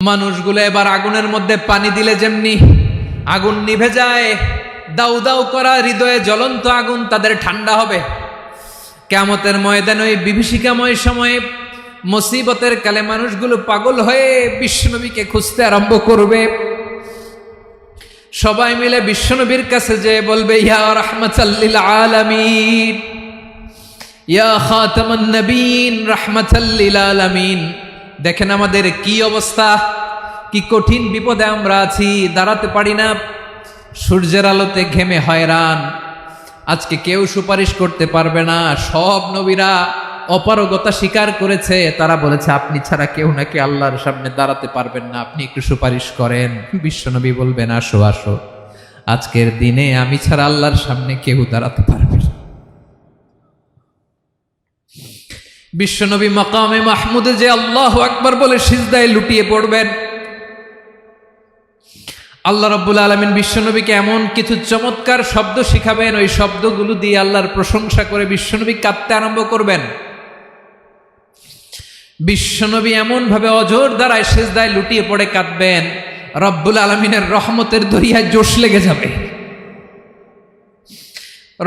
মানুষগুলো এবার আগুনের মধ্যে পানি দিলে যেমনি আগুন নিভে যায়, দাউ দাউ করা হৃদয়ে জ্বলন্ত আগুন তাদের ঠান্ডা হবে। কিয়ামতের ময়দানে ওই বিভীষিকাময় সময়ে মুসিবতের কালে মানুষগুলো পাগল হয়ে বিশ্বনবীকে খুঁজতে আরম্ভ করবে। সবাই মিলে বিশ্বনবীর কাছে যেয়ে বলবে, ইয়া রাহমাতাল লিল আলামিন, ইয়া খাতামান নবীন, রাহমাতাল লিল আলামিন। দেখেন আমাদের কি অবস্থা, কি কঠিন বিপদে আমরা আছি, দাঁড়াতে পারি না, সূর্যের আলোতে ঘেমে হয়রান। আজকে কেউ সুপারিশ করতে পারবে না। সব নবীরা অপারগতা স্বীকার করেছে, তারা বলেছে আপনি ছাড়া কেউ নাকি আল্লাহর সামনে দাঁড়াতে পারবেন না, আপনি একটু সুপারিশ করেন। বিশ্বনবী বলবেন, আসো আসো, আজকের দিনে আমি ছাড়া আল্লাহর সামনে কেউ দাঁড়াতে পারবে না। বিশ্বনবী মাকামে মাহমুদে যে আল্লাহু আকবার বলে সিজদায় লুটিয়ে পড়বেন। আল্লাহ রাব্বুল আলামিন বিশ্বনবীকে এমন কিছু চমৎকার শব্দ শিখাবেন, ওই শব্দগুলো দিয়ে আল্লাহর প্রশংসা করে বিশ্বনবী কাঁদতে আরম্ভ করবেন। বিশ্বনবী এমন ভাবে অজর দ্বারায় সিজদায় লুটিয়ে পড়ে কাঁদবেন, রব্বুল আলামিনের রহমতের দরিয়ায় জোশ লেগে যাবে।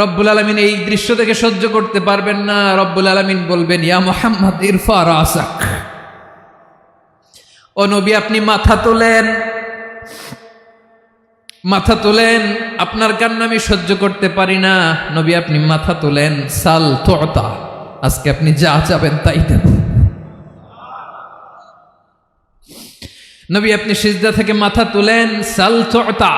রব্বুল আলামিন এই দৃশ্য থেকে সহ্য করতে পারবেন না। রব্বুল আলামিন বলবেন, ইয়া মুহাম্মদ ইরফা রাসাক, ও নবী আপনি মাথা তোলেন, মাথা তোলেন, আপনার কান্না আমি সহ্য করতে পারি না। নবী আপনি মাথা তোলেন, সাল তুতা, আজকে আপনি যা চাবেন তাই দেব। নবী আপনি সিজদা থেকে মাথা তুলেন, সাল তুতা,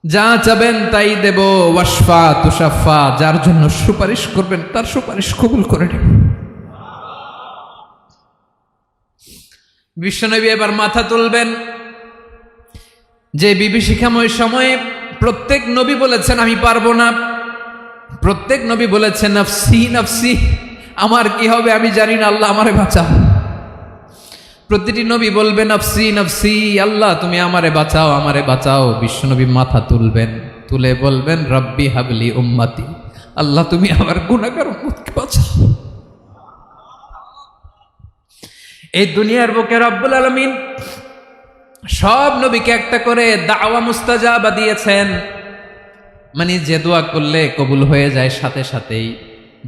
যা চাবেন তাই দেব। ওয়াশফা তুশাফা, যার জন্য সুপারিশ করবেন তার সুপারিশ কবুল করে নেব। বিশ্বনবী এবার মাথা তুলবেন। যে বিভীষিকাময় সময়ে প্রত্যেক নবী বলেছেন আমি পারবো না, প্রত্যেক নবী বলেছেন নফসি নফসি, আমার কি হবে আমি জানি না, আল্লাহ আমারে বাঁচাও। প্রতিটি নবী বলবেন নফসি নফসি, আল্লাহ তুমি আমারে বাঁচাও, আমারে বাঁচাও। বিশ্বনবী মাথা তুলবেন, তুলে বলবেন রব্বি হাবলি উম্মতি, আল্লাহ তুমি আমার গুনাহগার উম্মতকে বাঁচাও। এই দুনিয়ার বুকে রব্বুল আলামিন সব নবীকে একটা করে দাওয়া মুস্তাজাবা দিয়েছেন, মানে যে দোয়া করলে কবুল হয়ে যায় সাথে সাথেই।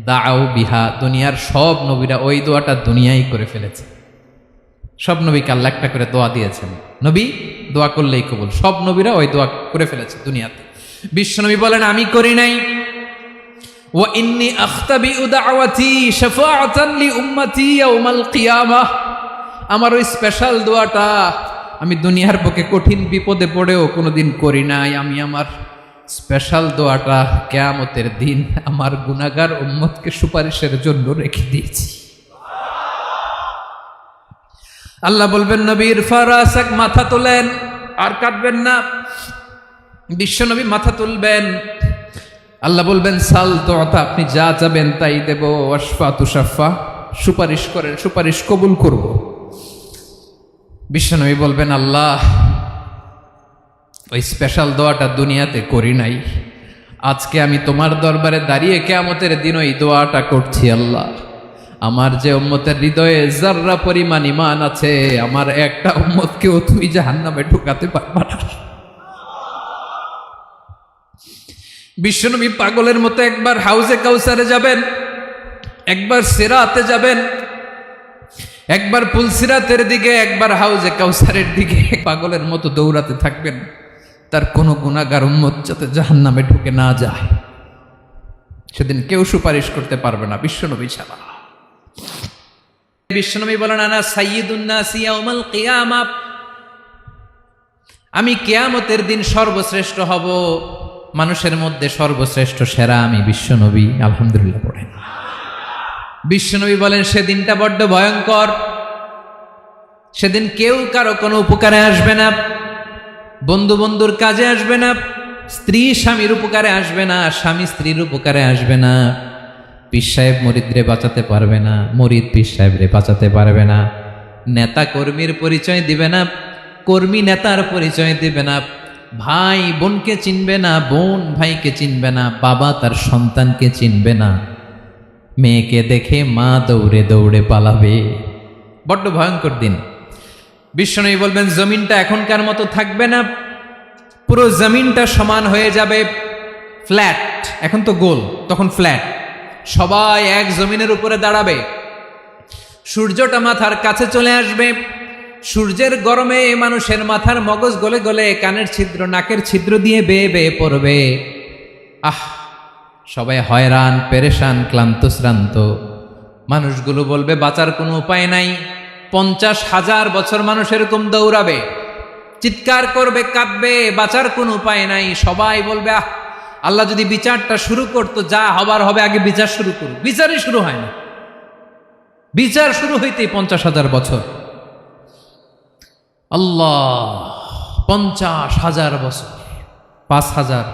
দাও বিহা, দুনিয়ার সব নবীরা ওই দোয়াটা দুনিয়ায় করে ফেলেছে। সব নবীকে আল্লাহ একটা করে দোয়া দিয়েছেন, নবী দোয়া করলেই কবুল। সব নবীরা ওই দোয়া করে ফেলেছে দুনিয়াতে। বিশ্বনবী বলেন আমি করি নাই। ওয়া ইন্নী আখতাবিউ দাওয়াতি শাফাআতান লি উম্মতি ইয়াউমাল কিয়ামাহ, আমার ওই স্পেশাল দোয়াটা আমি দুনিয়ার বুকে কঠিন বিপদে পড়েও কোনোদিন করি নাই। আমি আমার স্পেশাল দোয়াটা কিয়ামতের দিন আমার গুনাহগার উম্মতকে সুপারিশের জন্য রেখে দিয়েছি। আল্লাহ বলবেন নবী ইরফা রাসাক, মাথা তোলেন, আর কাঁদবেন না। বিশ্বনবী মাথা তুলবেন, আল্লাহ বলবেন সাল তুতা, আপনি যা চাবেন তাই দেব। ওয়াশফা তুশাফা, সুপারিশ করেন, সুপারিশ কবুল করব। বিশ্বনবী বলবেন আল্লাহ ওই স্পেশাল দোয়াটা দুনিয়াতে করি নাই, আজকে আমি তোমার দরবারে দাঁড়িয়ে কিয়ামতের দিন ওই দোয়াটা করছি। আল্লাহ আমার যে উম্মতের হৃদয়ে যাররা পরিমাণ ঈমান আছে, আমার একটা উম্মতকেও তুমি জাহান্নামে ঢুকাতে পারবা না। বিশ্বনবী পাগলের মতো একবার হাউজে কাউসারে যাবেন, একবার সিরাতে যাবেন, একবার পুলসিরাতের দিকে, একবার হাউজে কাউসারের দিকে, পাগলের মতো দৌড়াতে থাকবেন, তার কোনো গুনাহগার উম্মত যাতে জাহান্নামে ঢুকে না যায়। সেদিন কেউ সুপারিশ করতে পারবে না বিশ্বনবী ছাড়া। বিশ্বনবী বলেন আনা সাইয়্যিদুন নাসি ইয়াউমাল কিয়ামাহ, আমি কিয়ামতের দিন সর্বশ্রেষ্ঠ হব, মানুষের মধ্যে সর্বশ্রেষ্ঠ সেরা আমি বিশ্বনবী। আলহামদুলিল্লাহ পড়েন। বিশ্বনবী বলেন সেদিনটা বড্ড ভয়ঙ্কর, সেদিন কেউ কারো কোনো উপকারে আসবে না, বন্ধু বন্ধুর কাজে আসবে না, স্ত্রী স্বামীর উপকারে আসবে না, স্বামী স্ত্রীর উপকারে আসবে না, পীর সাহেব মুরিদরে বাঁচাতে পারবে না, মুরিদ পীর সাহেবরে বাঁচাতে পারবে না, নেতা কর্মীর পরিচয় দিবে না, কর্মী নেতার পরিচয় দিবে না, ভাই বোনকে চিনবে না, বোন ভাইকে চিনবে না, বাবা তার সন্তানকে চিনবে না, মেয়েকে দেখে মা দৌড়ে দৌড়ে পালাবে, বড্ড ভয়ঙ্কর দিন। বিশ্বনবী বলবেন জমিনটা এখনকার মতো থাকবে না, পুরো জমিনটা সমান হয়ে যাবে, ফ্ল্যাট। এখন তো গোল, তখন ফ্ল্যাট। সবাই এক জমিনের উপরে দাঁড়াবে, সূর্যটা মাথার কাছে চলে আসবে, সূর্যের গরমে মানুষের মাথার মগজ গলে গলে কানের ছিদ্র নাকের ছিদ্র দিয়ে বেয়ে বেয়ে পড়বে। সবাই হয়রান, পেরেশান, ক্লান্ত শ্রান্ত। মানুষগুলো বলবে বাঁচার কোনো উপায় নাই। 50,000 বছর মানুষ এরকম দৌড়াবে, চিৎকার করবে, কাঁদবে, বাঁচার কোনো উপায় নাই। সবাই বলবে আল্লাহ যদি বিচারটা শুরু করতো, যা হবার হবে, আগে বিচার শুরু করুক। বিচারই শুরু হয় না, বিচার শুরু হইতেই 50,000 বছর। আল্লাহ, 50,000 বছর, 5,000,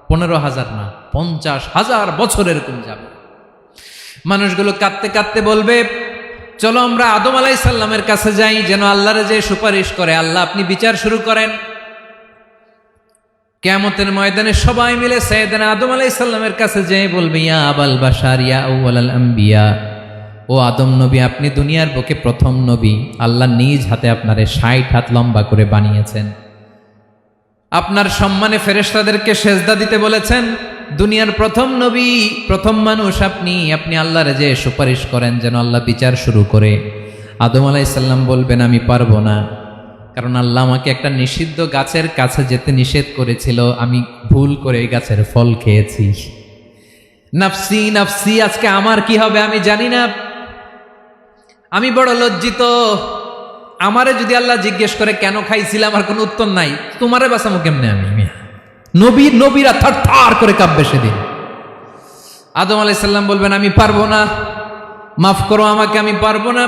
15,000 না, 50,000 বছর এরকম যাবে। মানুষগুলো কাঁদতে কাঁদতে বলবে চলো আমরা আদম আলাইহিস সালামের কাছে যাই, যেন আল্লাহরে যে সুপারিশ করে, আল্লাহ আপনি বিচার শুরু করেন। কিয়ামতের ময়দানে সবাই মিলে সাইয়েদনা আদম আলাইহিস সালামের কাছে যেয়ে বলবে ইয়া আবাল বাশার ইয়া আউয়ালাল আম্বিয়া, ও আদম নবী, আপনি দুনিয়ার বুকে প্রথম নবী। আল্লাহ নিজ হাতে আপনারে 60 হাত লম্বা করে বানিয়েছেন, আপনার সম্মানে ফেরেশতাদেরকে সেজদা দিতে বলেছেন। দুনিয়ার প্রথম নবী, প্রথম মানুষ আপনি আল্লাহরে যে সুপারিশ করেন যেন আল্লাহ বিচার শুরু করে। আদম আলাইহিস সালাম বলবেন আমি পারবো না, কারণ আল্লাহ আমাকে একটা নিষিদ্ধ গাছের কাছে যেতে নিষেধ করেছিল, আমি ভুল করে এই গাছের ফল খেয়েছি। নাফসি নাফসি, আজকে আমার কি হবে আমি জানি না, আমি বড় লজ্জিত। আমারে যদি আল্লাহ জিজ্ঞেস করে কেন খাইছিলাম, আমার কোনো উত্তর নাই। তোমারে বাঁচামো কেমনে আমি? নবীরা থার থার করে কাঁপবে সেদিন। আদম আলাইহিস সালাম বলবেন আমি পারবো না, মাফ করো আমাকে, আমি পারবো না।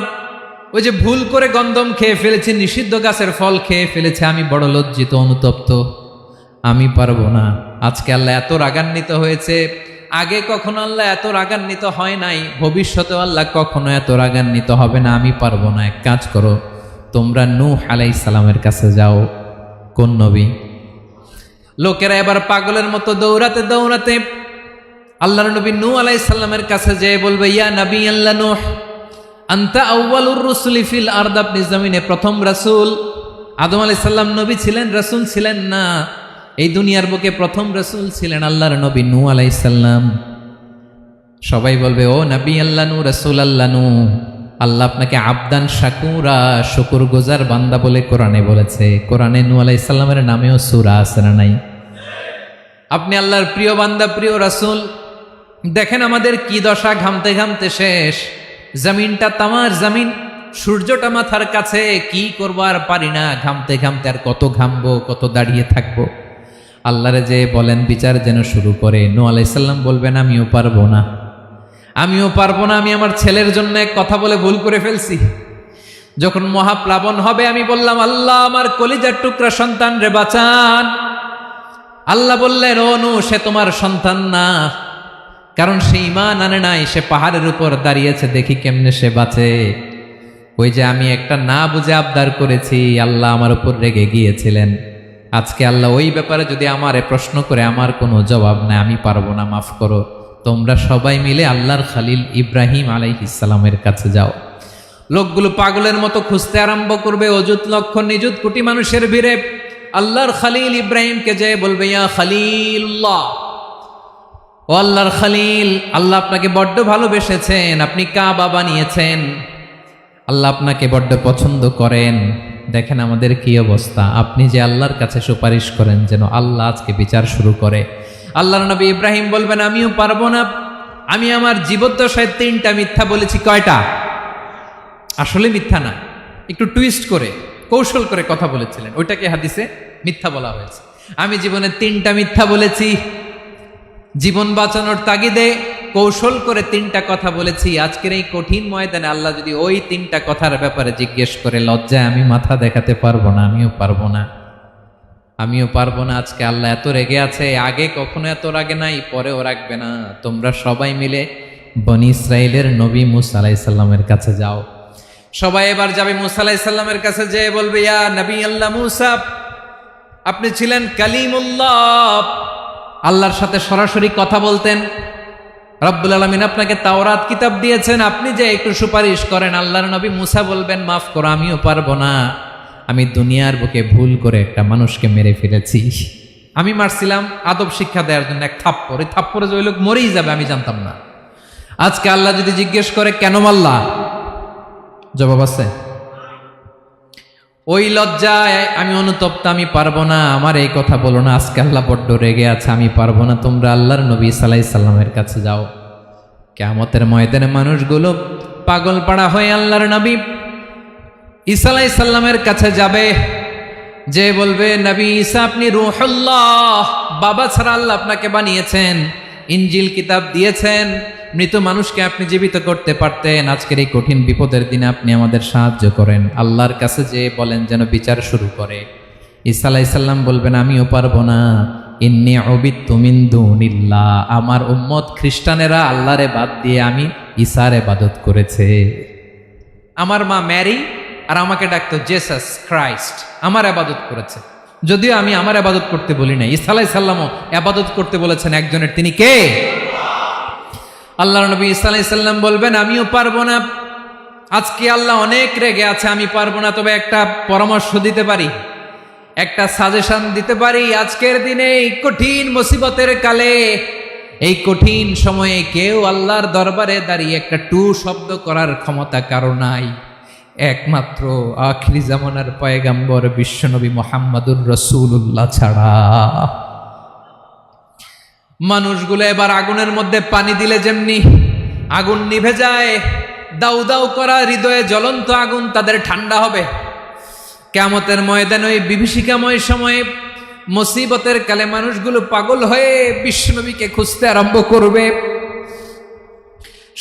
ওই যে ভুল করে গন্ধম খেয়ে ফেলেছি, নিষিদ্ধ গাছের ফল খেয়ে ফেলেছে, আমি বড় লজ্জিত, অনুতপ্ত, আমি পারবো না। আজকে আল্লাহ এত রাগান্বিত হয়েছে, আগে কখনো আল্লাহ এত রাগান্বিত হয় নাই, ভবিষ্যতেও আল্লাহ কখনো এত রাগান্বিত হবে না। আমি পারবো না। এক কাজ করো, তোমরা নূহ আলাইহিস সালামের কাছে যাও। কোন নবী? লোকেরা এবার পাগলের মতো দৌড়াতে দৌড়াতে আল্লাহর নবী নূহ আলাইহিস সালামের কাছে যেয়ে বলবে ইয়া নবী আল্লাহ নূহ, আনতা আউয়ালুর রুসুলি ফিল আরদ, আপনি জমিনে প্রথম রাসূল। আদম আলাইহিস সালাম নবী ছিলেন, রাসূল ছিলেন না। এই দুনিয়ার বুকে প্রথম রাসূল ছিলেন আল্লাহর নবী নূহ আলাইহিস সালাম। সবাই বলবে ও নবী আল্লাহ নূহ, রাসূল আল্লাহ নূহ, আল্লাহ আপনাকে আবদান শাকুরা, শুকরগুজার বান্দা বলে কোরআনে বলেছে। কোরআনে নূহ আলাইহিস সালামের নামেও সূরা আছে না নাই? আপনি আল্লাহর প্রিয় বান্দা, প্রিয় রাসূল। দেখেন আমাদের কি দশা, ঘামতে ঘামতে শেষ। জমিনটা তামার জমিন, সূর্যটা মাথার কাছে, কি করবো আর পারি না, ঘামতে ঘামতে আর কত ঘামবো, কত দাঁড়িয়ে থাকবো। আল্লাহরে যে বলেন বিচার যেন শুরু করে। নূহ আলাইহিস সালাম বলবেন আমিও পারবো না, আমিও পারবো না। আমি আমার ছেলের জন্য এক কথা বলে ভুল করে ফেলছি। যখন মহাপ্লাবন হবে আমি বললাম আল্লাহ আমার কলিজার টুকরা সন্তান রে বাঁচান। আল্লাহ বললেন ও নূহ, সে তোমার সন্তান না, কারণ সে ঈমান আনে নাই, সে পাহাড়ের উপর দাঁড়িয়েছে, দেখি কেমনে সে বাঁচে। ওই যে আমি একটা না বুঝে আবদার করেছি, আল্লাহ আমার উপর রেগে গিয়েছিলেন। আজকে আল্লাহ ওই ব্যাপারে যদি আমারে প্রশ্ন করে, আমার কোনো জবাব নাই, আমি পারবো না, মাফ করো। তোমরা সবাই মিলে আল্লাহর খালিল ইব্রাহিম আলাইহিস সালামের কাছে যাও। লোকগুলো পাগলের মতো খুঁজতে আরম্ভ করবে, অযুত লক্ষ নিযুত কোটি মানুষের ভিড়ে আল্লাহর খালিল ইব্রাহিমকে যে বলবে ইয়া খালিলুল্লাহ, ও আল্লাহর খালিল, আল্লাহ আপনাকে বড্ড ভালোবেসেছেন, আপনি কাবা বানিয়েছেন, আল্লাহ আপনাকে বড্ড পছন্দ করেন। দেখেন আমাদের কি অবস্থা, আপনি যে আল্লাহর কাছে সুপারিশ করেন যেন আল্লাহ আজকে বিচার শুরু করে। আল্লাহর নবী ইব্রাহিম বলবেন আমিও পারবো না, আমি আমার জীবদ্দশায় 3টা মিথ্যা বলেছি। কয়টা? আসলে মিথ্যা না, একটু টুইস্ট করে কৌশল করে কথা বলেছিলেন, ওইটাকে হাদিসে মিথ্যা বলা হয়েছে। আমি জীবনে 3টা মিথ্যা বলেছি, জীবন বাঁচানোর তাগিদে কৌশল করে 3টা কথা বলেছি। আজকের এই কঠিন ময়দানে আল্লাহ যদি ওই 3টা কথার ব্যাপারে জিজ্ঞেস করে, লজ্জায় আমি মাথা দেখাতে পারবো না, আমিও পারবো না, আমিও পারবো না। আজকে আল্লাহ এত রেগে আছে, আগে কখনো এত রাগে নাই, পরেও রাখবে না। তোমরা সবাই মিলে বনি ইসরাইলের নবী মূসা আলাইহিস সালামের কাছে যাও। সবাই এবার যাবে মূসা আলাইহিস সালামের কাছে, যেয়ে বলবে ইয়া নবী আল্লাহ মূসা, আপনি ছিলেন কালিমুল্লাহ, আল্লাহর সাথে সরাসরি কথা বলতেন। রব্বুল আলামিন আপনাকে তাওরাত কিতাব দিয়েছেন, আপনি যে একটু সুপারিশ করেন। আল্লাহর নবী মুসা বলবেন, মাফ করো, আমিও পারবো না, আমি দুনিয়ার বুকে ভুল করে একটা মানুষকে মেরে ফেলেছি। আমি মারছিলাম আদব শিক্ষা দেওয়ার জন্য এক থাপ্পড়, এই থাপ্পড়ে যে ওই লোক মরেই যাবে আমি জানতাম না। আজকে আল্লাহ যদি জিজ্ঞেস করে কেন মারলা, জবাব আছে? ওই লজ্জায় আমি অনুতপ্ত, আমি পারবো না, আমার এই কথা বলো না। আজকে আল্লাহ বড্ড রেগে আছে, আমি পারবো না, তোমরা আল্লাহর নবী ঈসা আলাইহিস সালামের কাছে যাও। কিয়ামতের ময়দানে মানুষগুলো পাগল পাড়া হয়ে আল্লাহর নবী ঈসা আলাইহিস সালামের কাছে যাবে, যে বলবে, নবী ঈসা আপনি রূহুল্লাহ, বাবা ছাড়া আল্লাহ আপনাকে বানিয়েছেন, ইনজিল কিতাব দিয়েছেন, মৃত মানুষকে আপনি জীবিত করতে পারতেন, আজকের এই কঠিন বিপদের দিনে আপনি আমাদের সাহায্য করেন। আল্লাহর কাছে যে বলেন যেন বিচার শুরু করে। ঈসা আলাইহিস সালাম বলবেন, আমিও পারবো না, ইন্নী উবিদতু মিন দুনিল্লাহ, আমার উম্মত খ্রিস্টানেরা আল্লাহরে বাদ দিয়ে আমি ঈসার ইবাদত করেছে। আমার মা ম্যারি আর আমাকে ডাকতো জেসাস ক্রাইস্ট, আমার ইবাদত করেছে, যদিও আমি আমার ইবাদত করতে বলি না। ঈসা আলাইহিস সালামও ইবাদত করতে বলেছেন একজনের, তিনি কে? আল্লাহর নবী ঈসা আলাইহিস সালাম বলবেন, আমিও পারবো না, আজকে আল্লাহ অনেক রেগে আছে, আমি পারবো না, তবে একটা পরামর্শ দিতে পারি, একটা সাজেশন দিতে পারি। আজকের দিনে এই কঠিন মুসিবতের কালে, এই কঠিন সময়ে কেউ আল্লাহর দরবারে দাঁড়িয়ে একটা টু শব্দ করার ক্ষমতা কারো নাই, একমাত্র আখিরি জামানার পয়গাম্বর বিশ্বনবী মুহাম্মদুর রাসূলুল্লাহ ছাড়া। মানুষগুলো এবার আগুনের মধ্যে পানি দিলে যেমনি আগুন নিভে যায়, দাউ দাউ করা হৃদয়ে জ্বলন্ত আগুন তাদের ঠান্ডা হবে। কিয়ামতের ময়দানে ওই বিভীষিকাময় সময়ে মুসিবতের কালে মানুষগুলো পাগল হয়ে বিশ্বনবীকে খুঁজতে আরম্ভ করবে।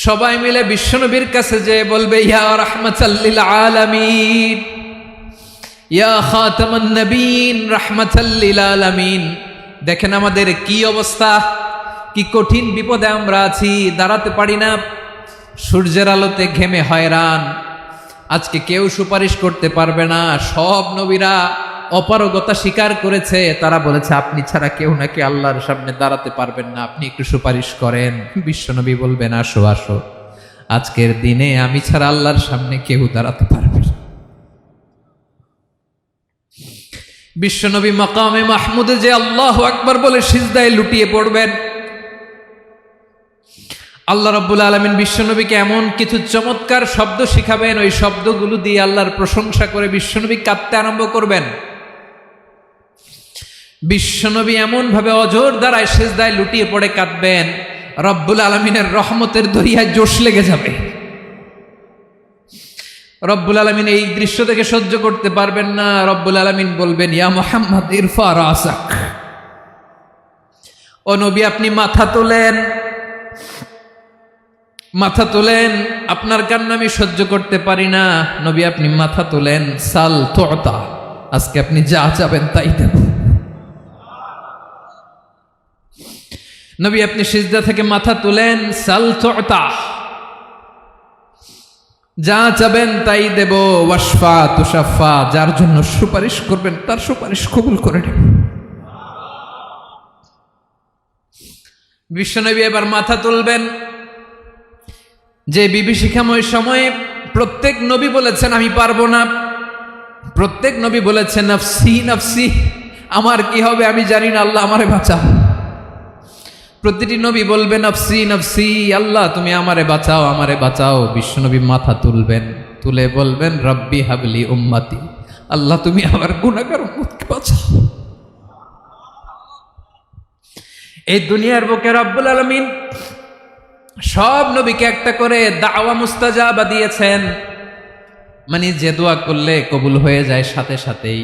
সবাই মিলে বিশ্বনবীর কাছে যে বলবে, ইয়া রাহমাতাল লিল আলামিন, ইয়া খাতামান নবীন, রাহমাতাল লিল আলামিন। দেখেন আমাদের কি অবস্থা, কি কঠিন বিপদে আমরা আছি, দাঁড়াতে পারি না, সূর্যের আলোতে ঘেমে হয়রান। আজকে কেউ সুপারিশ করতে পারবে না, সব নবীরা অপারগতা স্বীকার করেছে, তারা বলেছে আপনি ছাড়া কেউ নাকি আল্লাহর সামনে দাঁড়াতে পারবেন না, আপনি একটু সুপারিশ করেন। বিশ্বনবী বলবেন, আসো আসো, আজকের দিনে আমি ছাড়া আল্লাহর সামনে কেউ দাঁড়াতে পারবে না। বিশ্বনবী মাকামে মাহমুদে যে আল্লাহু আকবার বলে সিজদায় লুটিয়ে পড়বেন। আল্লাহ রাব্বুল আলামিন বিশ্বনবীকে এমন কিছু চমৎকার শব্দ শিখাবেন, ওই শব্দগুলো দিয়ে আল্লাহর প্রশংসা করে বিশ্বনবী কাঁদতে আরম্ভ করবেন। বিশ্বনবী এমন ভাবে অজর দ্বারায় সিজদায় লুটিয়ে পড়ে কাঁদবেন, রব্বুল আলামিনের রহমতের দরিয়ায় জোশ লেগে যাবে। রব্বুল আলামিন এই দৃশ্য থেকে সহ্য করতে পারবেন না। রব্বুল আলামিন বলবেন, ইয়া মুহাম্মদ ইরফা রাসাক, ও নবী আপনি মাথা তোলেন, মাথা তোলেন, আপনার কান্না আমি সহ্য করতে পারি না। নবী আপনি মাথা তোলেন, সাল তুতা, আজকে আপনি যা চাবেন তাই দেব। নবী আপনি সিজদা থেকে মাথা তুলেন, সাল তুতা, যা চাবেন তাই দেব। ওয়াশফা তুশাফা, যার জন্য সুপারিশ করবেন তার সুপারিশ কবুল করে নেব। বিশ্বনবী এবার মাথা তুলবেন। যে বিভীষিকাময় সময়ে প্রত্যেক নবী বলেছেন আমি পারবো না, প্রত্যেক নবী বলেছেন নফসি নফসি, আমার কি হবে আমি জানি না, আল্লাহ আমারে বাঁচাও। প্রতিটি নবী বলবেন নফসি নফসি, আল্লাহ তুমি আমারে বাঁচাও, আমারে বাঁচাও। বিশ্বনবী মাথা তুলবেন, তুলে বলবেন রব্বি হাবলি উম্মতি, আল্লাহ তুমি আমার গুনাহগার উম্মতকে বাঁচাও। এই দুনিয়ার বুকে রব্বুল আলামিন সব নবীকে একটা করে দাওয়া মুস্তাজাবা দিয়েছেন, মানে যে দোয়া করলে কবুল হয়ে যায় সাথে সাথেই।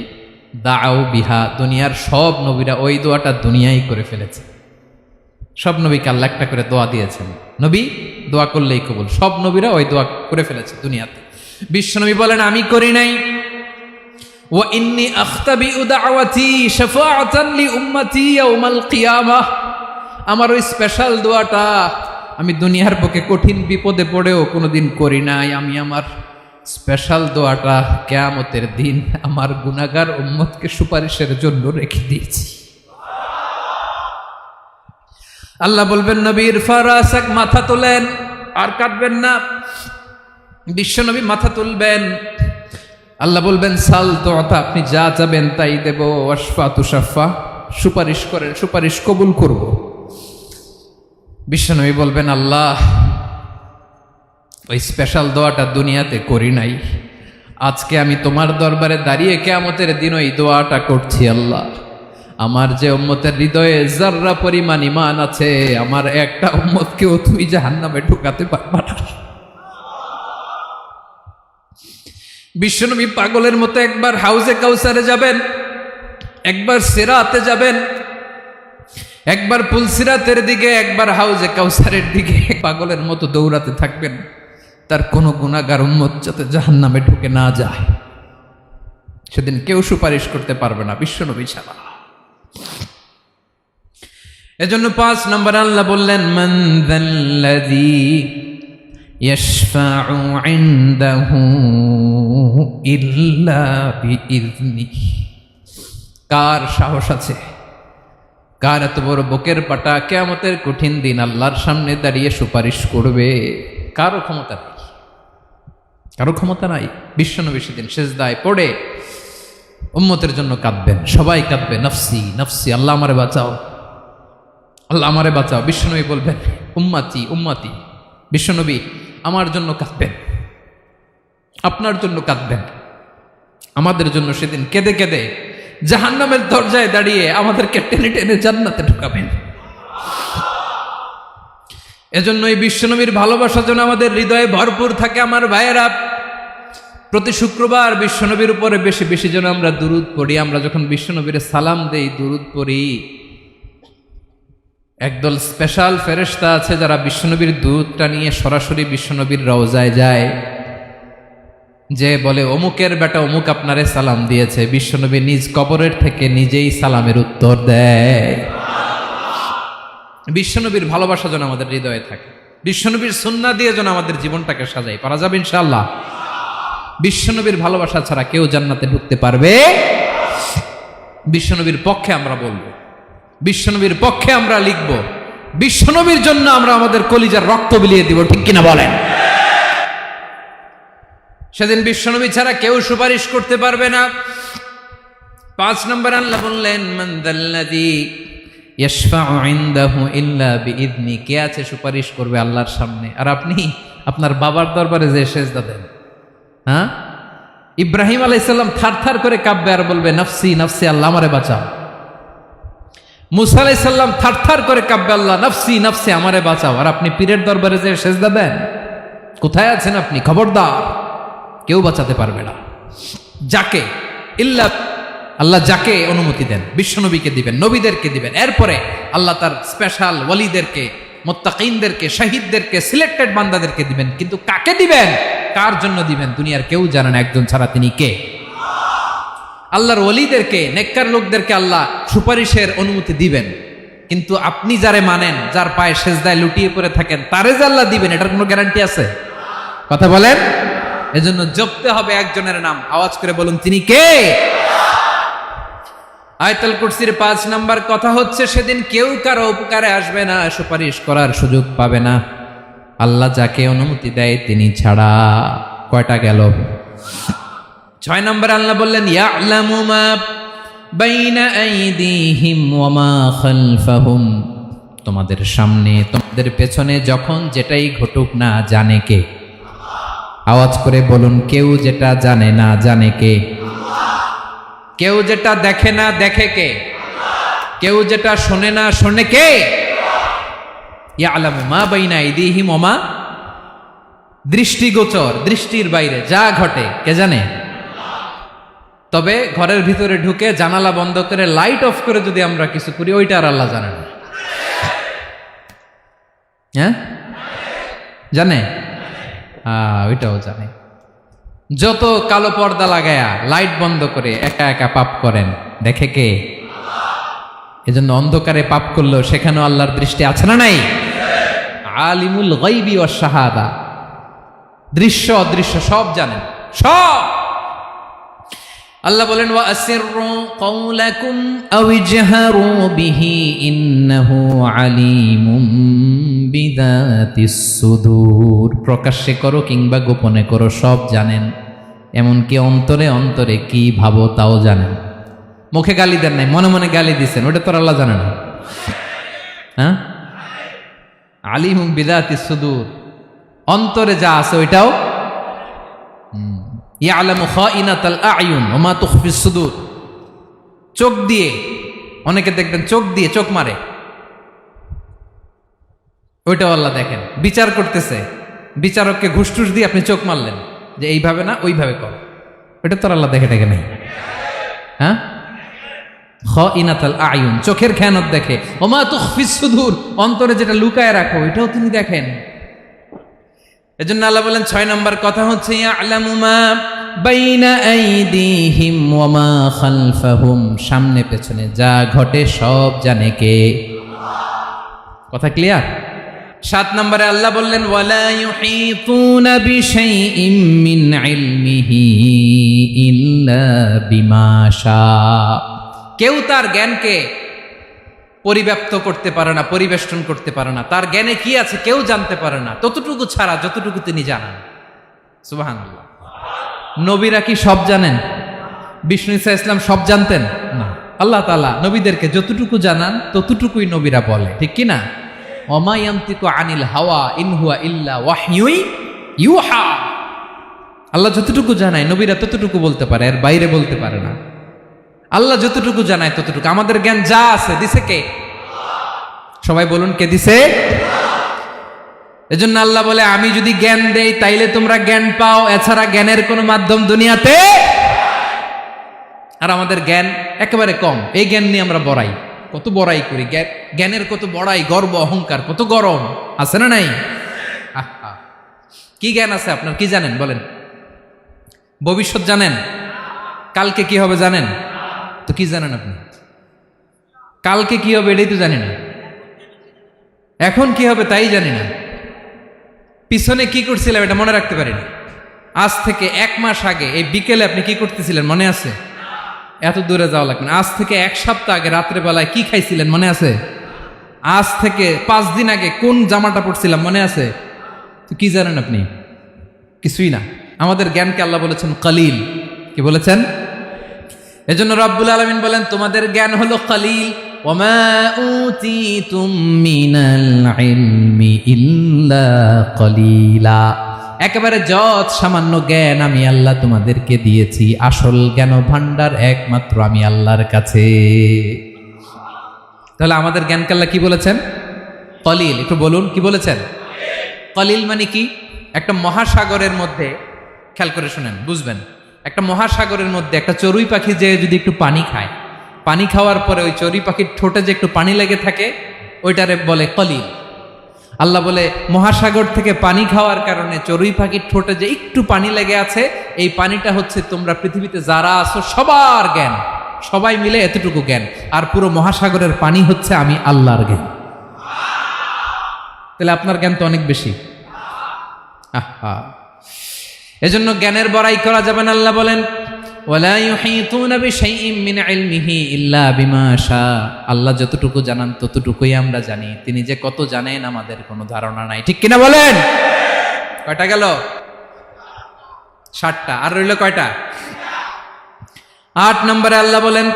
দাও বিহা, দুনিয়ার সব নবীরা ওই দোয়াটা দুনিয়ায় করে ফেলেছে। সব নবীকে আল্লাহ একটা করে দোয়া দিয়েছেন, নবী দোয়া করলেই কবুল, সব নবীরা ওই দোয়া করে ফেলেছে দুনিয়াতে। বিশ্বনবী বলেন আমি করি নাই। ওয়া ইন্নী আখতাবিউ দাওয়াতি শাফাআতান লি উম্মতি ইয়াউমাল কিয়ামাহ, আমার ওই স্পেশাল দোয়াটা আমি দুনিয়ার বুকে কঠিন বিপদে পড়েও কোনোদিন করি নাই। আমি আমার স্পেশাল দোয়াটা কিয়ামতের দিন আমার গুনাহগার উম্মতকে সুপারিশের জন্য রেখে দিয়েছি। আল্লাহ বলবেন নবীর ফারাসাক, মাথা তোলেন, আর কাটবেন না। বিশ্বনবী মাথা তুলবেন। আল্লাহ বলবেন সাল তুতা, আপনি যা চাবেন তাই দেব। ওয়াশফা তুশাফা, সুপারিশ করেন, সুপারিশ কবুল করব। বিশ্বনবী বলবেন আল্লাহ, ওই স্পেশাল দোয়াটা দুনিয়াতে করি নাই, আজকে আমি তোমার দরবারে দাঁড়িয়ে কিয়ামতের দিন ওই দোয়াটা করছি। আল্লাহ, আমার যে উম্মতের হৃদয়ে যাররা পরিমাণ ঈমান আছে, আমার একটা উম্মতকেও তুমি জাহান্নামে ঢুকাতে পারবা না। বিশ্বনবী পাগলের মতো একবার হাউজে কাউসারে যাবেন, একবার সিরাতে যাবেন, একবার পুলসিরাতের দিকে, একবার হাউজে কাউসারের দিকে পাগলের মতো দৌড়াতে থাকবেন, তার কোনো গুনাহগার উম্মত যাতে জাহান্নামে ঢুকে না যায়। সেদিন কেউ সুপারিশ করতে পারবে না বিশ্বনবী ছাড়া। এজন্য 5 নম্বর আল্লাহ বললেন মান যাল্লাযী ইয়াশফাউ ইনদাহু ইল্লা বিইযনিহি। কার সাহস আছে, কার এত বড় বুকের পাটা কিয়ামতের কঠিন দিন আল্লাহর সামনে দাঁড়িয়ে সুপারিশ করবে? কারো ক্ষমতা নেই, কারো ক্ষমতা নাই। বিশ্বনবী সেদিন সেজদায় পড়ে উম্মতের জন্য কাঁদবেন, সবাই কাঁদবে, নফসি নফসি, আল্লাহ আমারে বাঁচাও, আল্লাহ আমারে বাঁচাও। বিশ্বনবী বলবেন উম্মতি উম্মতি। বিশ্বনবী আমার জন্য কাঁদবেন, আপনার জন্য কাঁদবেন, আমাদের জন্য সেদিন কেঁদে কেঁদে জাহান্নামের দরজায় দাঁড়িয়ে আমাদেরকে টেনে টেনে জান্নাতে ঢুকাবেন। এজন্য এই বিশ্বনবীর ভালোবাসা যেন আমাদের হৃদয়ে ভরপুর থাকে। আমার ভাইয়েরা, প্রতি শুক্রবার বিশ্বনবীর উপরে বেশি বেশি যেন আমরা দুরূদ পড়ি। আমরা যখন বিশ্বনবীর সালাম দেই, দুরূদ পড়ি, একদল স্পেশাল ফেরেশতা আছে যারা বিশ্বনবীর দুরূদটা নিয়ে সরাসরি বিশ্বনবীর রওজায় যায়, যে বলে অমুকের বেটা অমুক আপনারে সালাম দিয়েছে। বিশ্বনবী নিজ কবরের থেকে নিজেই সালামের উত্তর দেয়। বিশ্বনবীর ভালোবাসা যেন আমাদের হৃদয়ে থাকে, বিশ্বনবীর সুন্নাহ দিয়ে যেন আমাদের জীবনটাকে সাজাই। পারা যাবে ইনশাআল্লাহ। বিশ্বনবীর ভালোবাসা ছাড়া কেউ জান্নাতে ঢুকতে পারবে? বিশ্বনবীর পক্ষে আমরা বলবো, বিশ্বনবীর পক্ষে আমরা লিখব, বিশ্বনবীর জন্য আমরা আমাদের কলিজার রক্ত বিলিয়ে দিব। ঠিক কিনা বলেন? সেদিন বিশ্বনবী ছাড়া কেউ সুপারিশ করতে পারবে না। 5 নম্বর আল্লাহ বললেন মান যাল্লাযী ইয়াশফাউ ইনদাহু ইল্লা বিইযনি। কে আছে সুপারিশ করবে আল্লাহর সামনে? আর আপনি আপনার বাবার দরবারে যে সেজদা দেন, হ্যাঁ, ইব্রাহিম আলাইহিস সালাম থারথার করে কাঁপবে আর বলবে নফসি নফসি, আল্লাহ আমারে বাঁচাও। মুসা আলাইহিস সালাম থারথার করে কাঁপবে, আল্লাহ নফসি নফসি, আমারে বাঁচাও। আর আপনি পীরের দরবারে যে সেজদা দেন, কোথায় আছেন আপনি? খবরদার, কেউ বাঁচাতে পারবে না। যাকে ইল্লা আল্লাহ যাকে অনুমতি দেন, বিশ্বনবীকে দিবেন, নবীদেরকে দিবেন, এরপরে আল্লাহ তার স্পেশাল ওয়ালিদেরকে, মুত্তাকিনদেরকে, শহীদদেরকে, সিলেক্টেড বান্দাদেরকে দিবেন। কিন্তু কাকে দিবেন, কার জন্য দিবেন, দুনিয়ার কেউ জানে না। একজন ছাড়া, তিনি কে? আল্লাহর ওয়ালিদেরকে, নেককার লোকদেরকে আল্লাহ সুপারিশের অনুমতি দিবেন। কিন্তু আপনি যারে মানেন, যার পায়ে সেজদায় লুটিয়ে পড়ে থাকেন, তারে যে আল্লাহ দিবেন, এটার কোনো গ্যারান্টি আছে? কথা বলেন। এজন্য জপতে হবে একজনের নাম, আওয়াজ করে বলুন, তিনি কে? আয়াতুল কুরসির 5 নাম্বার কথা হচ্ছে, সেদিন কেউ কারো উপকারে আসবে না, সুপারিশ করার সুযোগ পাবে না, আল্লাহ যাকে অনুমতি দেয় তিনি ছাড়া। কয়টা গেল? 6 নম্বর আল্লাহ বললেন ইয়ালামু মা বাইনা আইদিহিম ওয়া মা খালফাহুম। তোমাদের সামনে, তোমাদের পেছনে যখন যেটাই ঘটুক না জানে কে? আওয়াজ করে বলুন, কেউ যেটা জানে না জানে কে? কেউ যেটা দেখে না দেখে কে? কেউ যেটা শোনে না শোনে কে? ইয়ালামু মা বাইনা আইদিহিম ওয়া মা, দৃষ্টিগোচর, দৃষ্টির বাইরে যা ঘটে কে জানে? তবে ঘরের ভিতরে ঢুকে জানালা বন্ধ করে লাইট অফ করে যদি আমরা কিছু করি, ওইটা আর আল্লাহ জানে না। হ্যাঁ, জানে? ওইটাও জানে। যত কালো পর্দা লাগায়া লাইট বন্ধ করে একা একা পাপ করেন, দেখে কে? এজন্য অন্ধকারে পাপ করলেও সেখানেও আল্লাহর দৃষ্টি আছে না নাই? আলিমুল গায়বি ওয়াশ শাহাদা, দৃশ্য অদৃশ্য সব জানেন, সব। আল্লাহ বলেন ওয়া আসিররু কাওলাকুম আও ইজহারু বিহি ইন্নাহু আলিমুম বিযাতিস সুদূর। প্রকাশ্যে করো কিংবা গোপনে করো, সব জানেন, এমনকি অন্তরে অন্তরে কি ভাবো তাও জানেন। মুখে গালি দেন নাই, মনে মনে গালি দিচ্ছেন, ওটা তো আল্লাহ জানে না। হ্যাঁ, আলিমুম বিযাতিস সুদূর, অন্তরে যা আছে ওইটাও ইয়ালামু খাইনাতাল আয়ুন ওয়া মা তুখফিস সুদূর। চোখ দিয়ে, অনেকে দেখবেন চোখ দিয়ে চোখ মারে, ওইটাও আল্লাহ দেখেন। বিচার করতেছে, বিচারককে ঘুষ টুস দিয়ে আপনি চোখ মারলেন যে এইভাবে না ওইভাবে কর, ওইটা তো আল্লাহ দেখে দেখে নাই। হ্যাঁ, খাইনাতাল আয়ুন, চোখের খেয়ানত দেখে। ওয়া মা তুখফিস সুদূর, অন্তরে যেটা লুকায় রাখো ওইটাও তিনি দেখেন। এজন্য আল্লাহ বলেন 6 নম্বর কথা হচ্ছে ইয়ালামু মা বাইনা আইদিহিম ওয়া মা খালফাহুম, সামনে পেছনে যা ঘটে সব জানে কে? কথা ক্লিয়ার? 7 নম্বরে আল্লাহ বললেন ওয়ালা ইউহিতুনা বিশাইইম মিন ইলমিহি ইল্লা বিমা শা। কেউ তার জ্ঞানকে পরিব্যাপ্ত করতে পারে না, পরিবেষ্টন করতে পারে না। তার জ্ঞানে কি আছে কেউ জানতে পারে না, ততটুকু ছাড়া যতটুকু তিনি জানেন। সুবহানাল্লাহ। নবীরা কি সব জানেন? বিষ্ণু ঈসা ইসলাম সব জানতেন না। আল্লাহ তাআলা নবীদেরকে যতটুকু জানান ততটুকুই নবীরা বলে, ঠিক কি না? ওমা ইয়ানতিকু আনিল হাওয়া ইন হুয়া ইল্লা ওয়াহয়ুই ইউহা। আল্লাহ যতটুকু জানায় নবীরা ততটুকু বলতে পারে, এর বাইরে বলতে পারে না। আল্লাহ যতটুকু জানায় ততটুকু। আমাদের জ্ঞান যা আছে দিছে কে? সবাই বলুন, কে দিছে? এজন্য আল্লাহ বলে আমি যদি জ্ঞান দেই তাইলে তোমরা জ্ঞান পাও, এছাড়া জ্ঞানের কোনো মাধ্যম দুনিয়াতে। আর আমাদের জ্ঞান একেবারে কম, এই জ্ঞান নিয়ে আমরা বড়াই, কত বড়াই করি, জ্ঞানের কত বড়াই, গর্ব অহংকার, কত গরম আছে না নাই? কি জ্ঞান আছে আপনার? কি জানেন বলেন? ভবিষ্যৎ জানেন? কালকে কি হবে জানেন? তো কি জানেন আপনি? কালকে কি হবে এটাই তো জানি না, এখন কি হবে তাই জানি না, পিছনে কি করছিলাম এটা মনে রাখতে পারি না। আজ থেকে 1 মাস আগে এই বিকেলে আপনি কি করতেছিলেন মনে আছে? এত দূরে যাওয়া লাগবে না। আজ থেকে 1 সপ্তাহ আগে রাত্রে বেলায় কি খাইছিলেন মনে আছে? আজ থেকে 5 দিন আগে কোন জামাটা পরছিলাম মনে আছে? তো কি জানেন আপনি? কিছুই না। আমাদের জ্ঞানকে আল্লাহ বলেছেন কালিল। কি বলেছেন? এজন্য রব্বুল আলামিন বলেন তোমাদের জ্ঞান হলো কালিল। ওয়ামা উতিতুম মিনাল ইলমি ইল্লা কালিলা। একেবারে যত সামান্য জ্ঞান আমি আল্লাহ তোমাদেরকে দিয়েছি, আসল জ্ঞান ভান্ডার একমাত্র আমি আল্লাহর কাছে। তাহলে আমাদের জ্ঞানকে আল্লাহ কি বলেছেন? কলিল। একটু বলুন কি বলেছেন? কলিল মানে কি? একটা মহাসাগরের মধ্যে, খেয়াল করে শুনেন বুঝবেন, একটা মহাসাগরের মধ্যে একটা চড়ুই পাখি যে যদি একটু পানি খায়, পানি খাওয়ার পরে ওই চড়ুই পাখির ঠোঁটে যে একটু পানি লেগে থাকে ওইটারে বলে কলিল। আল্লাহ বলে মহাসাগর থেকে পানি খাওয়ার কারণে চড়ুই পাখির ঠোঁটে যে একটু পানি লেগে আছে, এই পানিটা হচ্ছে তোমরা পৃথিবীতে যারা আছো সবার জ্ঞান, সবাই মিলে এতটুকু জ্ঞান, আর পুরো মহাসাগরের পানি হচ্ছে আমি আল্লাহর জ্ঞান। তাহলে আপনার জ্ঞান তো অনেক বেশি। আহা, এজন্য জ্ঞানের বড়াই করা যাবে না। আল্লাহ বলেন ওয়ালা ইউহিতুনা বিশাইইম মিন ইলমিহি ইল্লা বিমা শা। আল্লাহ যতটুকু জানান ততটুকুই আমরা জানি, তিনি যে কত জানেন আমাদের কোনো ধারণা নাই, ঠিক কিনা বলেন? কয়টা গেল? 7টা। আর রইল কয়টা? 8 নম্বরে আল্লাহ বলেন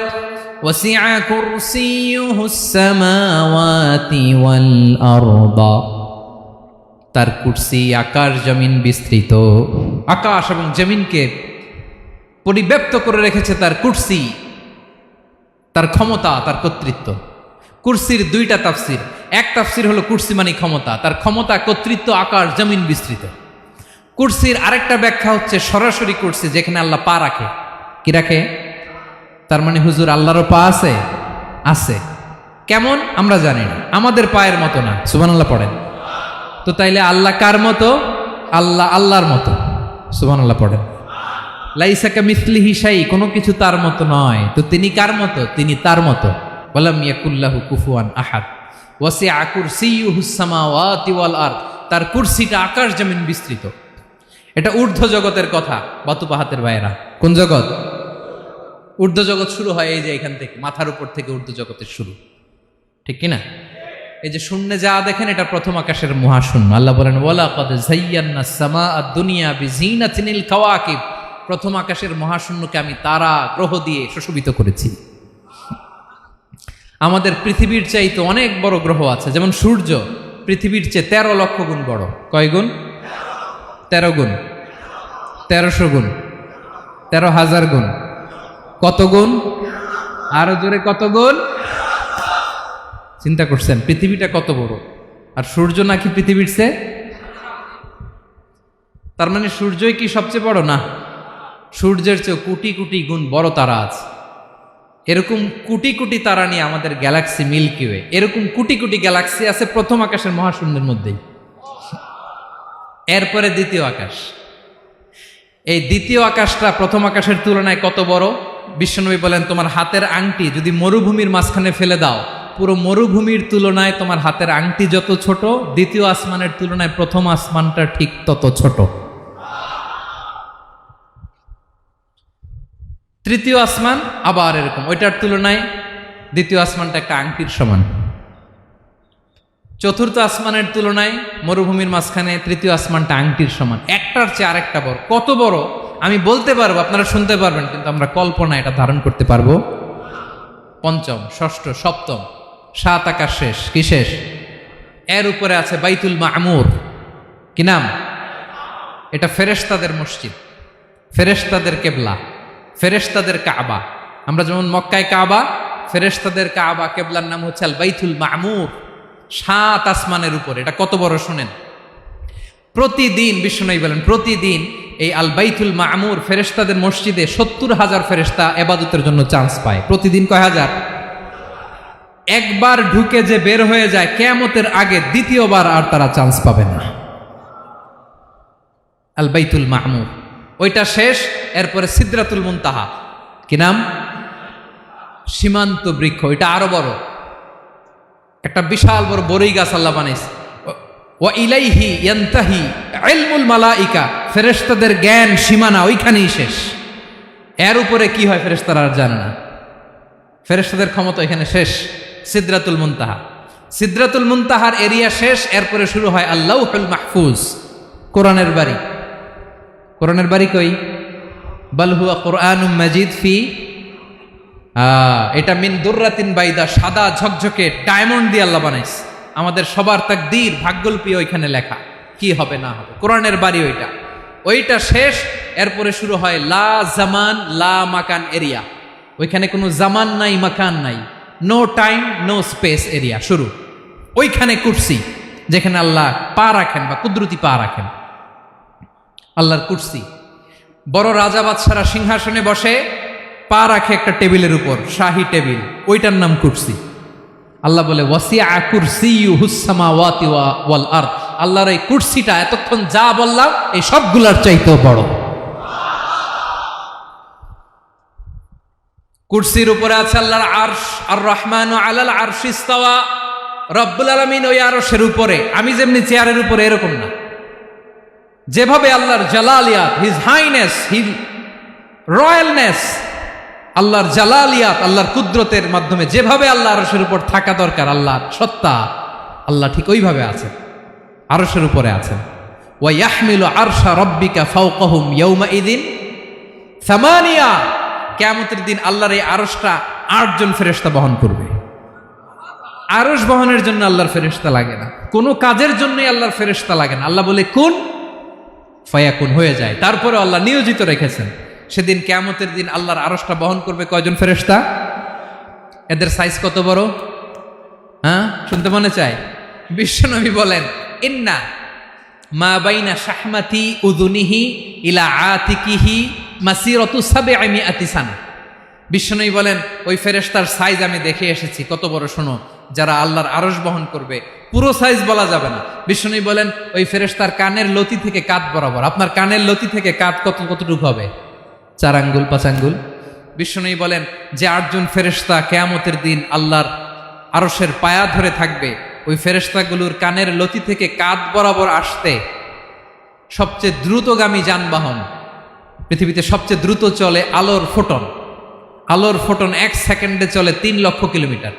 ওয়াসিআ কুরসিয়ুহুস সামাওয়াতি ওয়াল আরদা। তার কুরসি আকাশ জমিন বিস্তৃত, আকাশ এবং জমিনকে পরিব্যাপ্ত করে রেখেছে তার কুরসি, তার ক্ষমতা, তার কর্তৃত্ব। কুরসির 2টা তাফসির। এক তাফসির হলো কুরসি মানে ক্ষমতা, তার ক্ষমতা, কর্তৃত্ব, আকাশ জমিন বিস্তৃত। কুরসির আরেকটা ব্যাখ্যা হচ্ছে সরাসরি কুরসি, যেখানে আল্লাহ পা রাখে। কি রাখে? তার মানে হুজুর আল্লাহরও পা আছে? আছে। কেমন আমরা জানি না, আমাদের পায়ের মতো না। সুবহানাল্লাহ পড়েন তো। তাইলে আল্লাহ কার মতো? আল্লাহ আল্লাহর মতো। সুবহানাল্লাহ পড়েন। লাইসা কামিসলিহি শাই, কোনো কিছু তার মতো নয়। তো তিনি কার মতো? তিনি তার মতো। ওয়ালাম ইয়াকুল্লাহু কুফুয়ান আহাদ। ওয়াসিআ কুরসিয়ুহুস সামাওয়াতি ওয়াল আরদ। তার কুরসিটা আকাশ জমিন বিস্তৃত। এটা ঊর্ধ্ব জগতের কথা, বাতুপাহাতের ভাইয়েরা। কোন জগৎ? ঊর্ধ্বজগৎ শুরু হয় এই যে এখান থেকে, মাথার উপর থেকে ঊর্ধ্বজগতের শুরু, ঠিক কিনা? এই যে শূন্যে যা দেখেন এটা প্রথম আকাশের মহাশূন্য। আল্লাহ বলেন ওয়ালাকাদ যায়্যানাস সামাআদ দুনিয়া বিজিনাতিনিল কাওয়াকিব, প্রথম আকাশের মহাশূন্যকে আমি তারা গ্রহ দিয়ে সুশোভিত করেছি। আমাদের পৃথিবীর চাইতে অনেক বড় গ্রহ আছে, যেমন সূর্য পৃথিবীর চেয়ে 13 লক্ষ গুণ বড়। কয় গুণ? 13 গুণ, 1300 গুণ, 13,000 গুণ। কত গুণ? আরো জোরে কত গুণ? চিন্তা করছেন পৃথিবীটা কত বড়, আর সূর্য নাকি পৃথিবীর চেয়ে? তার মানে সূর্যই কি সবচেয়ে বড়? না, সূর্যের চেয়ে কোটি কোটি গুণ বড় তারা আছে। এরকম কোটি কোটি তারা নিয়ে আমাদের গ্যালাক্সি মিল্কি ওয়ে, এরকম কোটি কোটি গ্যালাক্সি আছে প্রথম আকাশের মহাশূন্যের মধ্যেই। এরপরে দ্বিতীয় আকাশ। এই দ্বিতীয় আকাশটা প্রথম আকাশের তুলনায় কত বড়? বিশ্বনবী বলেন তোমার হাতের আংটি যদি মরুভূমির মাঝখানে ফেলে দাও, পুরো মরুভূমির তুলনায় তোমার হাতের আংটি যত ছোট, দ্বিতীয় আসমানের তুলনায় প্রথম আসমানটা ঠিক তত ছোট। তৃতীয় আসমান আবার এরকম, ওইটার তুলনায় দ্বিতীয় আসমানটা একটা আংটির সমান। চতুর্থ আসমানের তুলনায় মরুভূমির মাঝখানে তৃতীয় আসমানটা আংটির সমান। একটার চেয়ে আরেকটা বড়। কত বড় আমি বলতে পারবো, আপনারা শুনতে পারবেন, কিন্তু আমরা কল্পনা এটা ধারণ করতে পারবো? পঞ্চম, ষষ্ঠ, সপ্তম, 7 আকাশ শেষ। কি শেষ? এর উপরে আছে বাইতুল মামুর। কি নাম? এটা ফেরেশতাদের মসজিদ, ফেরেশতাদের কেবলা, ফেরেশতাদের কাবা। আমরা যেমন মক্কায় কাবা, ফেরেশতাদের কাবা কেবলার নাম হচ্ছে আল বাইতুল মামুর। 7 আসমানের উপরে। এটা কত বড় শোনেন। প্রতিদিন বিশ্বনবী বলেন প্রতিদিন এই আল বাইতুল মামুর ফেরেশতাদের মসজিদে 70,000 ফেরেশতা ইবাদতের জন্য চান্স পায়। প্রতিদিন কয় হাজার? একবার ঢুকে যে বের হয়ে যায় কিয়ামতের আগে দ্বিতীয়বার আর তারা চান্স পাবে না। আল বাইতুল মামুর ওইটা শেষ। এরপরে সিদরাতুল মুনতাহা। কি নাম? সীমান্ত বৃক্ষ। এটা আরো বড়, একটা বিশাল বড় বড়ই গাছ আল্লাহ বানাইছে। ওয়া ইলাইহি ইয়ানতাহি ইলমুল মালাইকা, ফেরেশতাদের জ্ঞান সীমানা ওইখানেই শেষ। এর উপরে কি হয় ফেরেশতারা আর জানে না। ফেরেশতাদের ক্ষমতা এখানে শেষ। সিদরাতুল মুনতাহা, সিদরাতুল মুনতাহার এরিয়া শেষ। এরপরে শুরু হয় আল্লাহুল মাহফুজ, কোরআনের বাড়ি। কোরআনের বাড়ি কই? বাল হুয়া কুরআনুম মাজিদ ফি, এটা মিন দুররাতিন বাইদা, সাদা ঝকঝকে ডায়মন্ড দিয়ে আল্লাহ বানাইছে। আমাদের সবার তাকদীর, ভাগ্যলিপি ওইখানে লেখা, কি হবে না হবে। কোরআনের বাড়ি ওইটা, ওইটা শেষ। এরপরে শুরু হয় লা জামান লা মাকান এরিয়া। ওইখানে কোনো জামান নাই, মাকান নাই, no time no space area শুরু। ওইখানে কুরসি, যেখানে আল্লাহ পা রাখেন বা কুদরতি পা রাখেন, আল্লাহর কুরসি। বড় রাজা বাদশারা সিংহাসনে বসে পা রাখে একটা টেবিলের উপর, শাহী টেবিল, ওইটার নাম কুরসি। আল্লাহ বলে ওয়াসিআ কুরসিয়ুহুস সামাওয়াতি ওয়াল আরদ, আল্লাহর এই কুরসিটা এতক্ষণ যা বললাম এই সবগুলার চাইতেও বড়। কুরসির উপরে আছে আল্লাহর আরশ। আর রহমানু আলাল আরশি ইস্তাওয়া, রব্বুল আলামিন ওই আরশের উপরে। আমি যেমনি চেয়ারের উপরে এরকম না, যেভাবে আল্লাহর জালালিয়াত, হিজ হাইনেস, হিজ রয়্যালনেস, আল্লাহর জালালিয়াত, আল্লাহর কুদরতের মাধ্যমে যেভাবে আল্লাহ আরশের উপর থাকা দরকার, আল্লাহর সত্তা, আল্লাহ ঠিক ওইভাবে আছেন, আরশের উপরে আছেন। ওয়া ইয়াহমিলু আরশা রাব্বিকা ফাওকাহুম ইয়াউমাইযিন সামানিয়া, কিয়ামতের দিন আল্লাহর এই আরশটা 8 জন ফেরেশতা বহন করবে। আরশ বহনের জন্য আল্লাহর ফেরেশতা লাগে না, কোনো কাজের জন্যই আল্লাহর ফেরেশতা লাগে না। আল্লাহ বলে কুন ফায়াকুন, হয়ে যায়। তারপরে আল্লাহ নিয়োজিত রেখেছেন। সেদিন কিয়ামতের দিন আল্লাহর আরশটা বহন করবে কয়জন ফেরেশতা? এদের সাইজ কত বড়? হ্যাঁ, শুনতে মনে চায়? বিশ্বনবী বলেন ইন্না মা বাইনা শাহমাতি উযুনিহি ইলা আতিকিহি মাসিরাতু 700 সানা। বিশ্বনবী বলেন ওই ফেরেশতার সাইজ আমি দেখে এসেছি। কত বড় শোনো, যারা আল্লাহর আরশ বহন করবে, পুরো সাইজ বলা যাবে না। বিশ্বনবী বলেন ওই ফেরেশতার কানের লতি থেকে কাঁধ বরাবর। আপনার কানের লতি থেকে কাঁধ কতটুকু হবে? 4 আঙ্গুল 5 আঙ্গুল। বিশ্বনবী বলেন যে 8 জন ফেরেশতা কিয়ামতের দিন আল্লাহর আরশের পায়া ধরে থাকবে, ওই ফেরেশতাগুলোর কানের লতি থেকে কাঁধ বরাবর আসতে সবচেয়ে দ্রুতগামী যানবাহন, পৃথিবীতে সবচেয়ে দ্রুত চলে আলোর ফোটন, আলোর ফোটন 1 সেকেন্ডে চলে 3 লক্ষ কিলোমিটার।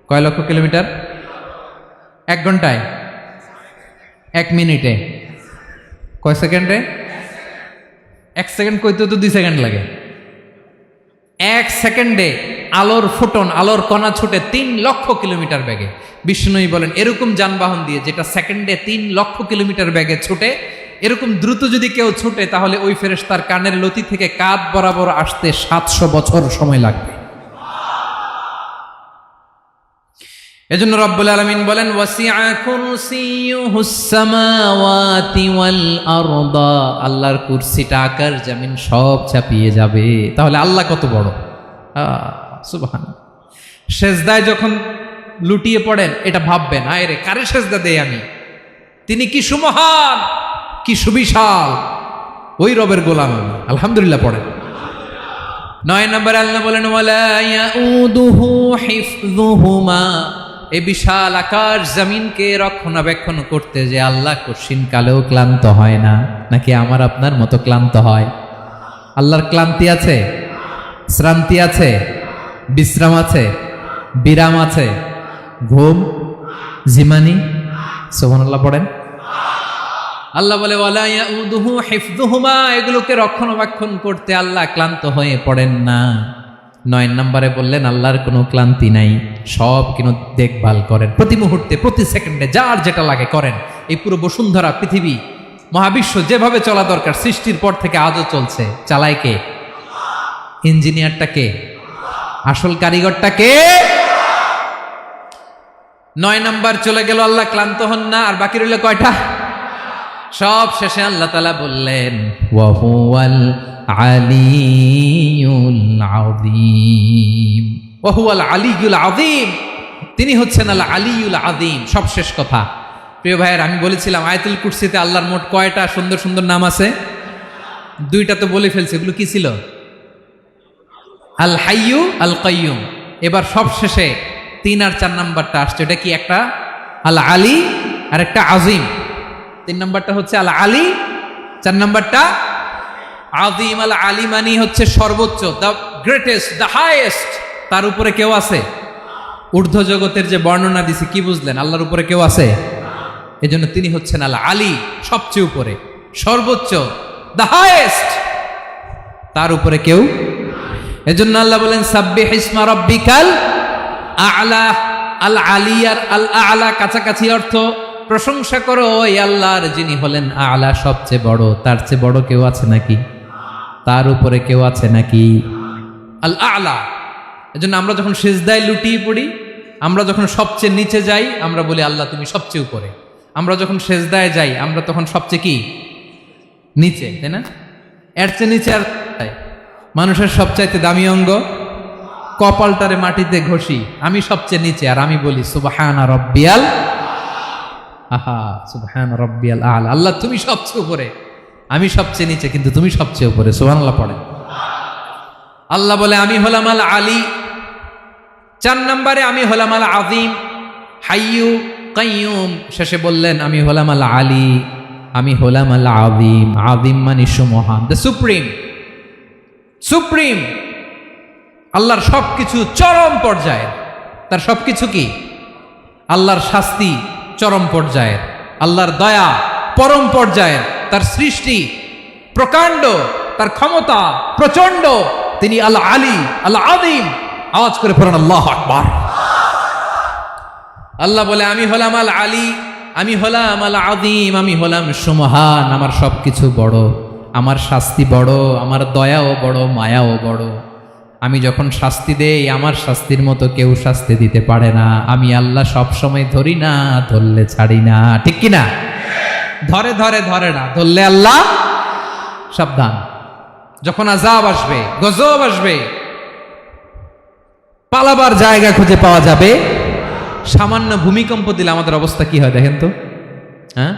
কয় লক্ষ কিলোমিটার? 1 ঘন্টায়? 1 মিনিটে? কয় সেকেন্ডে? 1 সেকেন্ড কইতেও তো 2 সেকেন্ড লাগে। 1 সেকেন্ডে আলোর ফোটন, আলোর কণা ছুটে 3 লক্ষ কিলোমিটার বেগে। বিষ্ণুই বলেন এরকম যানবাহন দিয়ে যেটা সেকেন্ডে 3 লক্ষ কিলোমিটার বেগে ছুটে, এরকম দ্রুত যদি কেউ ছুটে তাহলে ওই ফেরেশতার কানের লতি থেকে কাঁধ বরাবর আসতে 700 বছর সময় লাগবে। এজন্য রব্বুল আলামিন বলেন ওয়াসিআ কুরসিয়ুহুস সামাওয়াতি ওয়াল আরদা, আল্লাহর কুরসিটা আকাশ জমিন সব চাপিয়ে যাবে। তাহলে আল্লাহ কত বড়! সুবহানাল্লাহ। সেজদায় যখন লুটিয়ে পড়েন এটা ভাববেন, আয় রে কারে সেজদা দেই আমি, তিনি কি সুমহান, কি সুবিশাল, ওই রবের গোলাম আমি। আলহামদুলিল্লাহ পড়েন। 9 নম্বর আল্লাহ বলেন ওয়ালা ইয়াউদুহু হিফযুহুমা, এই বিশাল আকাশ জমিনকে রক্ষণাবেক্ষণ করতে যে আল্লাহ কঠিন কালেও ক্লান্ত হয় না। নাকি আমার আপনার মতো ক্লান্ত হয়? আল্লাহর ক্লান্তি আছে, শ্রান্তি আছে, বিশ্রাম আছে, বিরাম আছে, ঘুম, জিমানি? সুবহানাল্লাহ পড়েন। আল্লাহ বলে ওয়ালা ইয়াউদুহু হিফযুহুমা, এগুলোকে রক্ষণাবেক্ষণ করতে আল্লাহ ক্লান্ত হয়ে পড়েন না। 9 নম্বরে বললেন আল্লাহর কোনো ক্লান্তি নাই, সব কিন্তু দেখভাল করেন, প্রতি মুহূর্তে প্রতি সেকেন্ডে যার যেটা লাগে করেন। এই পুরো বসুন্ধরা, পৃথিবী, মহাবিশ্ব যেভাবে চলা দরকার সৃষ্টির পর থেকে আজও চলছে। চালায় কে? ইঞ্জিনিয়ারটা কে? আসল কারিগরটা কে? 9 নম্বর চলে গেল, আল্লাহ ক্লান্ত হন না। আর বাকি রইল কয়টা? সব শেষে আল্লাহ তাআলা বললেন ওয়া হুয়াল আলিয়ুল আযীম, ওয়া হুয়াল আলিয়ুল আযীম, তিনি হচ্ছেন আল আলিয়ুল আযীম। সব শেষ কথা। প্রিয় ভাইয়ের, আমি বলেছিলাম আয়াতুল কুরসিতে আল্লাহর মোট কয়টা সুন্দর সুন্দর নাম আছে? 2টা তো বলে ফেলছে। এগুলো কি ছিল? আল হাইয়ু, আল কাইয়ুম। এবার সব শেষে 3 আর 4 নাম্বারটা আসছে। এটা কি? একটা আল আলী আর একটা আজিম। 3 নাম্বারটা হচ্ছে আল আলী, 4 নাম্বারটা আযীম। আল আলী মানে হচ্ছে সর্বোচ্চ, দ্য গ্রেটেস্ট, দ্য হাইয়েস্ট। তার উপরে কেউ আছে? ঊর্ধ্ব জগতের যে বর্ণনা দিছি, কি বুঝলেন? আল্লাহর উপরে কেউ আছে? এজন্য তিনি হচ্ছেন আল আলী, সবচেয়ে উপরে, সর্বোচ্চ, দ্য হাইয়েস্ট। তার উপরে কেউ। এজন্য আল্লাহ বলেন সাব্বিহ ইসমা রাব্বিকাল আ'লা। আল আলী আর আল আ'লা কাছাকাছি অর্থ। প্রশংসা করো ওই আল্লাহর যিনি হলেন আ'লা, সবচেয়ে বড়। তার চেয়ে বড় কেউ আছে নাকি? তার উপরে কেউ আছে নাকি? আল আ'লা। এজন্য আমরা যখন সিজদায় লুটিয়ে পড়ি, আমরা যখন সবচেয়ে নিচে যাই, আমরা বলি আল্লাহ তুমি সবচেয়ে উপরে। আমরা যখন সিজদায় যাই, আমরা তখন সবচেয়ে কি? নিচে, তাই না? এর চেয়ে নিচে আর মানুষের সবচাইতে দামি অঙ্গ কপালটারে মাটিতে ঘষি, আমি সবচেয়ে নিচে, আর আমি বলি সুবহানা রাব্বিয়াল, আহা সুবহানা রাব্বিয়াল আ'লা। আল্লাহ তুমি সবচেয়ে উপরে, আমি সবচেয়ে নিচে, কিন্তু তুমি সবচেয়ে উপরে। সুবহানাল্লাহ পড়ে। আল্লাহ বলে আমি হলাম আল আলী। 4 নম্বরে আমি হলাম আল আযীম, হাইয়ু কাইয়ুম। শেষে বললেন আমি হলাম আল আলী, আমি হলাম আল আযীম। আযীম মানে সুমহান, দ্য সুপ্রিম। সুপ্রিম। আল্লাহর সবকিছু চরম পর্যায়ের। তার সবকিছু কি? আল্লাহর শাস্তি চরম পর্যায়ের, আল্লাহর দয়া পরম পর্যায়ের, তার সৃষ্টি প্রকাণ্ড, তার ক্ষমতা প্রচন্ড। তিনি আল আলী, আল আযীম। আওয়াজ করে পড়েন আল্লাহু আকবার। আল্লাহ বলে আমি হলাম আল আলী, আমি হলাম আল আযীম, আমি হলাম সুমহান। আমার সবকিছু বড়, আমার শাস্তি বড়, আমার দয়াও বড়, মায়াও বড়। আমি যখন শাস্তি দেই, আমার শাস্তির মতো কেউ শাস্তি দিতে পারে না। আমি আল্লাহ সব সময় ধরি না, ধরলে ছাড়ি না। ঠিক কি না? ধরে ধরে ধরে না, ধরলে আল্লাহ সাবধান। যখন আযাব আসবে, গজব আসবে, পালাবার জায়গা খুঁজে পাওয়া যাবে। সামান্য ভূমিকম্প দিলে আমাদের অবস্থা কি হয় দেখেন তো? হ্যাঁ,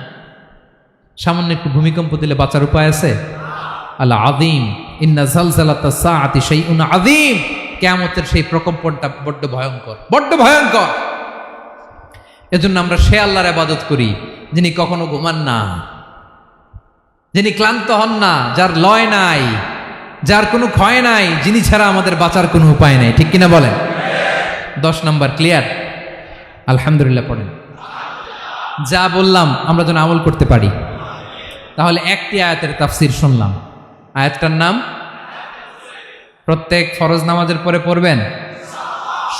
সামান্য একটু ভূমিকম্প দিলে বাঁচার উপায় আছে? আল আযীম, ইন্না জালজালাতাস সাআতি শাইউন আযীম। কিয়ামতের সেই প্রকম্পনটা বড্ড ভয়ঙ্কর, বড্ড ভয়ঙ্কর। এজন্য আমরা সে আল্লাহর ইবাদত করি যিনি কখনো ঘুমান না, যিনি ক্লান্ত হন না, যার লয় নাই, যার কোনো ক্ষয় নাই, যিনি ছাড়া আমাদের বাঁচার কোনো উপায় নাই, ঠিক কিনা বলেন? 10 নম্বর ক্লিয়ার? আলহামদুলিল্লাহ পড়েন। যা বললাম আমরা যেন আমল করতে পারি। তাহলে একটি আয়াতের তাফসির শুনলাম, আয়াতটার নাম প্রত্যেক ফরজ নামাজের পরে পড়বেন,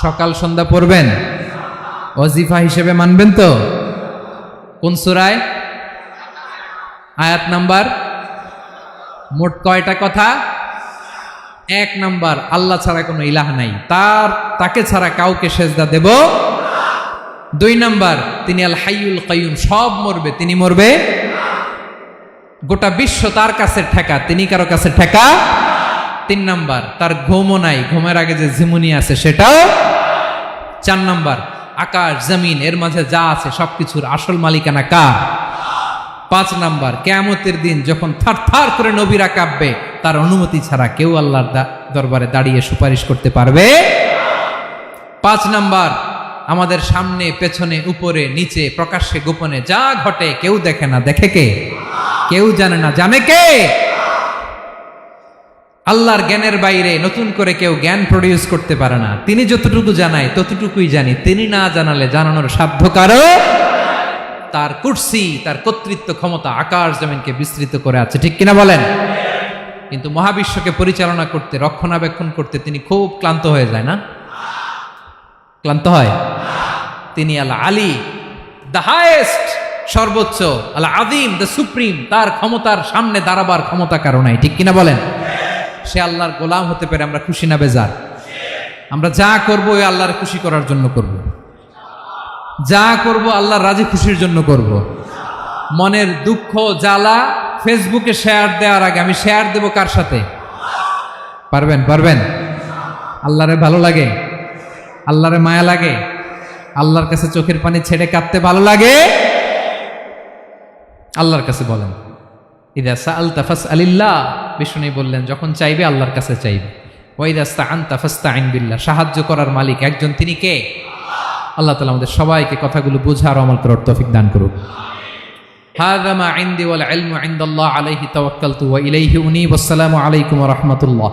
সকাল সন্ধ্যা পড়বেন, ওয়াজিফা হিসেবে মানবেন তো? কোন সূরায়? আয়াত নাম্বার? মোট কয়টা কথা? 1 নাম্বার, আল্লাহ ছাড়া কোনো ইলাহ নাই, তাকে ছাড়া কাউকে সেজদা দেব। 2 নাম্বার, তিনি আল হাইয়ুল কাইয়ুম, সব মরবে, তিনি মরবে। গোটা বিশ্ব তার কাছে ঠেকা, তিনি কারো কাছে ঠেকা। 3 নাম্বার, তার ঘুমও নাই, ঘুমের আগে যে ঝিমুনি আছে সেটাও। 4 নাম্বার, আকাশ জমিন এর মাঝে যা আছে সবকিছুর আসল মালিকানা কার? 5 নাম্বার, কিয়ামতের দিন যখন থারথার করে নবীরা কাঁপবে, তার অনুমতি ছাড়া কেউ আল্লাহর দরবারে দাঁড়িয়ে সুপারিশ করতে পারবে। 5 নাম্বার, আমাদের সামনে পেছনে উপরে নিচে প্রকাশ্যে গোপনে যা ঘটে কেউ দেখে না, দেখে কে? কেউ জানে না, জানে কে? আল্লাহর জ্ঞানের বাইরে নতুন করে কেউ জ্ঞান প্রডিউস করতে পারে না। তিনি যতটুকু জানায় ততটুকুই জানি, তিনি না জানালে জানানোর সাধ্য কারো। তার কুরসি, তার কর্তৃত্ব ক্ষমতা আকাশ জমিনকে বিস্তৃত করে আছে, ঠিক কিনা বলেন? কিন্তু মহাবিশ্বকে পরিচালনা করতে, রক্ষণাবেক্ষণ করতে তিনি খুব ক্লান্ত হয়ে যায় না? ক্লান্ত হয়? তিনি আল আলী, দ্য হাইয়েস্ট, সর্বোচ্চ, আল আযীম, দ্য সুপ্রিম, তার ক্ষমতার সামনে দাঁড়াবার ক্ষমতা কারো নাই, ঠিক কিনা বলেন? সে আল্লাহর গোলাম হতে পেরে আমরা খুশি না বেজার? আমরা যা করবো ওই আল্লাহর খুশি করার জন্য করব, যা করব আল্লাহর রাজি খুশির জন্য করব। মনের দুঃখ জ্বালা ফেসবুকে শেয়ার দেওয়ার আগে আমি শেয়ার দেব কার সাথে? পারবেন? পারবেন? আল্লাহরে ভালো লাগে, আল্লাহরে মায়া লাগে, আল্লাহর কাছে চোখের পানি ছেড়ে কাঁদতে ভালো লাগে? আল্লাহর কাছে বলেন, ইদা সাআলতা ফাসআলিল্লাহ, বিষ্ণু বললেন যখন চাইবে আল্লাহর কাছে চাইবে। ওয়া ইদা ইসতাআনতা ফাসতাইন বিল্লাহ, সাহায্য করার মালিক একজন, তিনি কে? আল্লাহ তাআলা আমাদের সবাইকে কথাগুলো বোঝার আমল করার তৌফিক দান করুক। হাযা মা ইনদি ওয়াল ইলমু ইনদাল্লাহ আলাইহি তাওয়াক্কালতু ওয়া ইলাইহি উনীব। আসসালামু আলাইকুম ওয়া রাহমাতুল্লাহ।